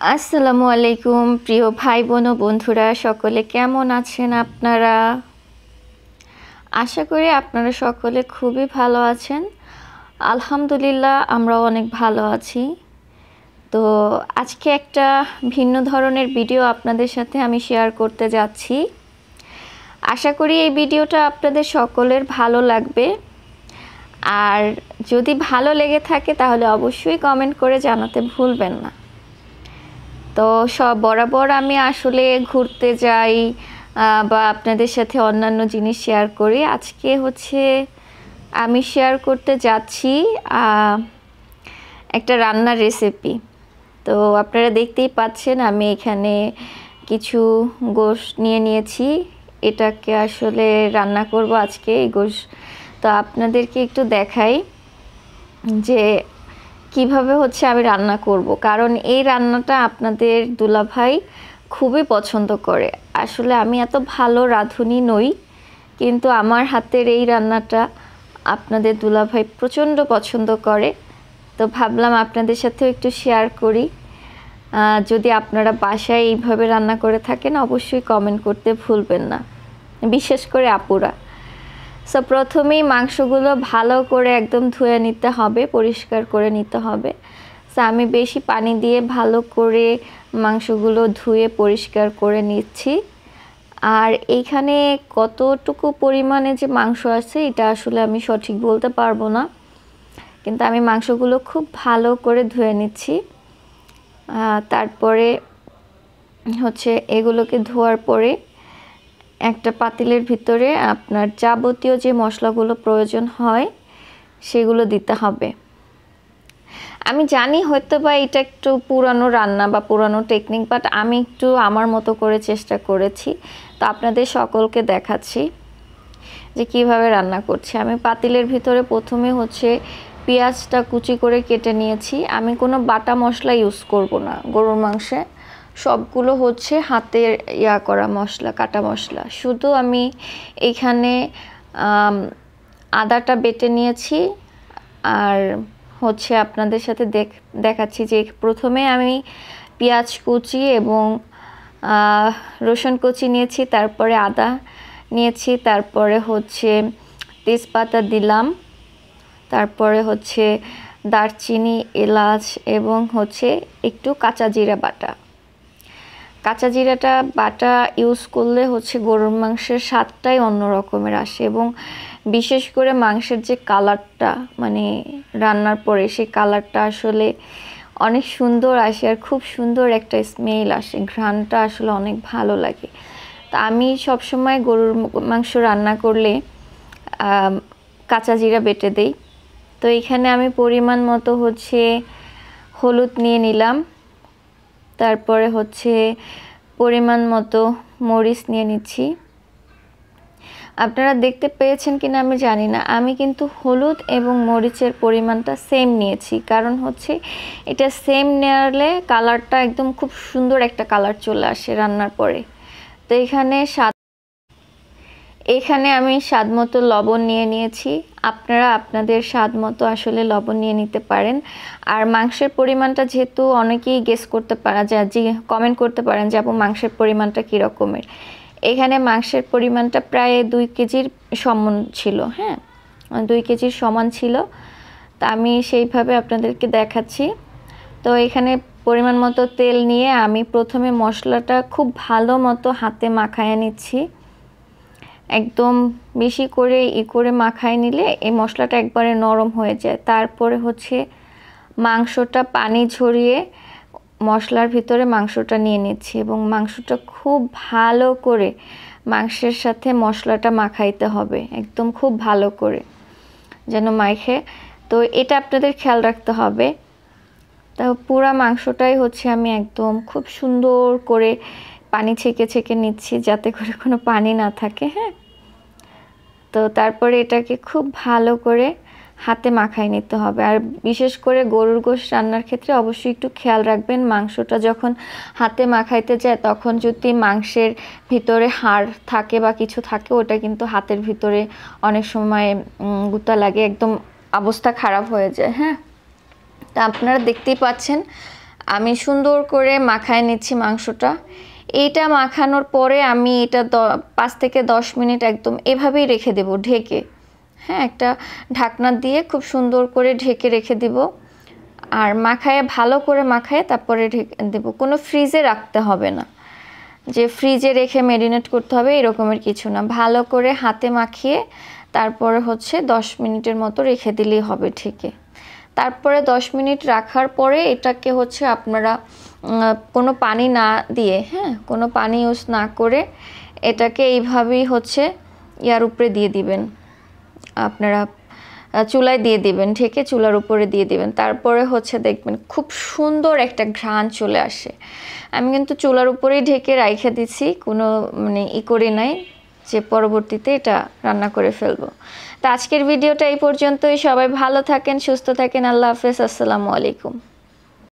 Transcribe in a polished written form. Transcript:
আসসালামু আলাইকুম প্রিয় ভাই বোন ও বন্ধুরা, সকলে কেমন আছেন আপনারা? আশা করি আপনারা সকলে খুবই ভালো আছেন। আলহামদুলিল্লাহ, আমরাও অনেক ভালো আছি। তো আজকে একটা ভিন্ন ধরনের ভিডিও আপনাদের সাথে আমি শেয়ার করতে যাচ্ছি। আশা করি এই ভিডিওটা আপনাদের সকলের ভালো লাগবে। আর যদি ভালো লেগে থাকে তাহলে অবশ্যই কমেন্ট করে জানাতে ভুলবেন না। তো সব বরাবর আমি আসলে ঘুরতে যাই বা আপনাদের সাথে অন্যান্য জিনিস শেয়ার করি। আজকে আমি শেয়ার করতে যাচ্ছি একটা রান্নার রেসিপি। তো আপনারা দেখতেই পাচ্ছেন আমি এখানে কিছু গোশ নিয়ে নিয়েছি। এটাকে আসলে রান্না করব আজকে এই গোশ। তো আপনাদেরকে একটু দেখাই যে কিভাবে আমি রান্না করব, কারণ এই রান্নাটা আপনাদের দুলাভাই খুবই পছন্দ করে। আসলে আমি এত ভালো রাঁধুনি নই, কিন্তু আমার হাতের এই রান্নাটা আপনাদের দুলাভাই প্রচণ্ড পছন্দ করে। তো ভাবলাম আপনাদের সাথেও একটু শেয়ার করি। যদি আপনারা বাসায় এইভাবে রান্না করে থাকেন অবশ্যই কমেন্ট করতে ভুলবেন না, বিশেষ করে আপুরা। সো প্রথমেই মাংসগুলো ভালো করে একদম ধুয়ে নিতে হবে, পরিষ্কার করে নিতে হবে। সো আমি বেশি পানি দিয়ে ভালো করে মাংসগুলো ধুয়ে পরিষ্কার করে নিচ্ছি। আর এইখানে কতটুকু পরিমাণে যে মাংস আছে এটা আসলে আমি সঠিক বলতে পারবো না, কিন্তু আমি মাংসগুলো খুব ভালো করে ধুয়ে নিচ্ছি। তারপরে এগুলোকে ধোয়ার পরে একটা পাতিলের ভিতরে আপনার যাবতীয় যে মশলাগুলো প্রয়োজন হয় সেগুলো দিতে হবে। আমি জানি হয়তো বা এটা একটু পুরানো রান্না বা পুরানো টেকনিক, বাট আমি একটু আমার মতো করে চেষ্টা করেছি। তো আপনাদের সকলকে দেখাচ্ছি যে কিভাবে রান্না করছি। আমি পাতিলের ভিতরে প্রথমে পেঁয়াজটা কুচি করে কেটে নিয়েছি। আমি কোনো বাটা মশলা ইউজ করব না গরুর মাংসে, সবগুলো হাতের করা মশলা, কাটা মশলা। শুধু আমি এইখানে আদাটা বেটে নিয়েছি। আর আপনাদের সাথে দেখাচ্ছি যে প্রথমে আমি পেঁয়াজ কুচি এবং রসুন কুচি নিয়েছি, তারপরে আদা নিয়েছি, তারপরে তেজপাতা দিলাম, তারপরে দারচিনি, এলাচ এবং একটু কাঁচা জিরা বাটা। কাঁচা জিরাটা বাটা ইউজ করলে গরুর মাংসের স্বাদটাই অন্য রকমের আসে, এবং বিশেষ করে মাংসের যে কালারটা, মানে রান্নার পরে সেই কালারটা আসলে অনেক সুন্দর আসে, আর খুব সুন্দর একটা স্মেল আসে, ঘ্রাণটা আসলে অনেক ভালো লাগে। তা আমি সবসময় গরুর মাংস রান্না করলে কাঁচা জিরা বেটে দেই। তো এখানে আমি পরিমাণ মতো হলুদ নিয়ে নিলাম, তারপরে পরিমাণ মতো মরিচ নিয়ে নিচ্ছি। আপনারা দেখতে পেয়েছেন কিনা আমি জানি না, আমি কিন্তু হলুদ এবং মরিচের পরিমাণটা সেম নিয়েছি, কারণ এটা সেম নেওয়ালে কালারটা একদম খুব সুন্দর একটা কালার চলে আসে রান্নার পরে। তো এখানে আমি স্বাদ মতো লবণ নিয়ে নিয়েছি। আপনারা আপনাদের স্বাদ মতো আসলে লবণ নিয়ে নিতে পারেন। আর মাংসের পরিমাণটা যেহেতু অনেকেই গেস করতে পারা যায়, যে কমেন্ট করতে পারেন যে আপু মাংসের পরিমাণটা কী রকমের। এখানে মাংসের পরিমাণটা প্রায় 2 কেজির সমান ছিল। হ্যাঁ, 2 কেজির সমান ছিল। তা আমি সেইভাবে আপনাদেরকে দেখাচ্ছি। তো এখানে পরিমাণ মতো তেল নিয়ে আমি প্রথমে মশলাটা খুব ভালো মতো হাতে মাখায় নিচ্ছি। একদম বেশি করে মাখায় নিলে এই মশলাটা একবারে নরম হয়ে যায়। তারপরে মাংসটা পানি ঝরিয়ে মশলার ভিতরে মাংসটা নিয়ে নিচ্ছি, এবং মাংসটা খুব ভালো করে মাংসের সাথে মশলাটা মাখাইতে হবে, একদম খুব ভালো করে যেন মাখে। তো এটা আপনাদের খেয়াল রাখতে হবে। তো পুরা মাংসটাই আমি একদম খুব সুন্দর করে পানি ছেঁকে নিচ্ছি, যাতে করে কোনো পানি না থাকে। হ্যাঁ, তো তারপরে এটাকে খুব ভালো করে হাতে মাখায় নিতে হবে। আর বিশেষ করে গরুর গোশত রান্নার ক্ষেত্রে অবশ্যই একটু খেয়াল রাখবেন, মাংসটা যখন হাতে মাখাইতে যায় তখন যদি মাংসের ভিতরে হাড় থাকে বা কিছু থাকে, ওটা কিন্তু হাতের ভিতরে অনেক সময় গুতা লাগে, একদম অবস্থা খারাপ হয়ে যায়। হ্যাঁ, তা আপনারা দেখতেই পাচ্ছেন আমি সুন্দর করে মাখায় নিচ্ছি মাংসটা। এইটা মাখানোর পরে আমি এটা 5 থেকে 10 মিনিট একদম এভাবেই রেখে দেব ঢেকে। হ্যাঁ, একটা ঢাকনা দিয়ে খুব সুন্দর করে ঢেকে রেখে দিব। আর মাখায় ভালো করে মাখায় তারপরে ঢেকে দেব। কোনো ফ্রিজে রাখতে হবে না, যে ফ্রিজে রেখে ম্যারিনেট করতে হবে এরকমের কিছু না। ভালো করে হাতে মাখিয়ে তারপরে 10 মিনিটের মতো রেখে দিলেই হবে ঢেকে। তারপরে 10 মিনিট রাখার পরে এটাকে আপনারা কোনো পানি না দিয়ে, হ্যাঁ, কোনো পানি ইউজ না করে এটাকে এইভাবেই ইয়ার উপরে দিয়ে দিবেন, আপনারা চুলায় দিয়ে দিবেন, ঢেকে চুলার উপরে দিয়ে দিবেন। তারপরে দেখবেন খুব সুন্দর একটা ঘ্রাণ চলে আসে। আমি কিন্তু চুলার উপরেই ঢেকে রাইখে দিছি, কোনো করে নাই যে পরবর্তীতে এটা রান্না করে ফেলবো। তো আজকের ভিডিওটা এই পর্যন্তই। সবাই ভালো থাকেন, সুস্থ থাকেন। আল্লাহ হাফেজ, আসসালামু আলাইকুম।